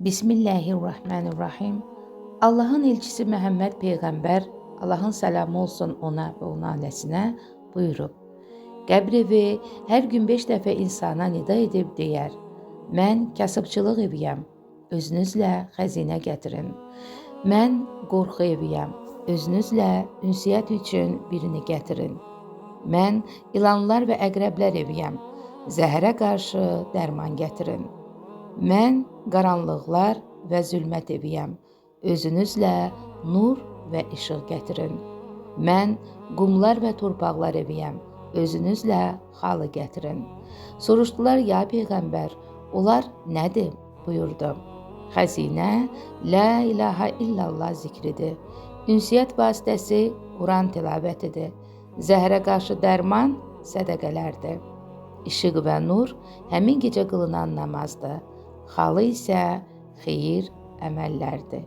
Bismillahirrahmanirrahim. Allahın elçisi Məhəmməd Peyğəmbər, Allahın səlamı olsun ona və onun ailəsinə buyurub. Qəbr evi hər gün 5 dəfə insana nida edib deyər: Mən kasıbçılıq eviyəm, özünüzlə xəzinə gətirin. Mən qorxu eviyəm, özünüzlə ünsiyyət üçün birini gətirin. Mən ilanlar və əqrəblər eviyəm, zəhərə qarşı dərman gətirin. Mən qaranlıqlar və zülmət eviyəm, özünüzlə nur və işıq gətirin. Mən qumlar və torpaqlar eviyəm, özünüzlə xalı gətirin. Soruşdular: Ya Peyğəmbər, onlar nədir? Buyurdu: Xəzinə, la ilahə illallah zikridir. Ünsiyyət vasitəsi Quran tilavətidir. Zəhərə qarşı dərman sədəqələrdir. İşıq və nur həmin gecə qılınan namazdır. Xalı isə xeyir əməllərdir.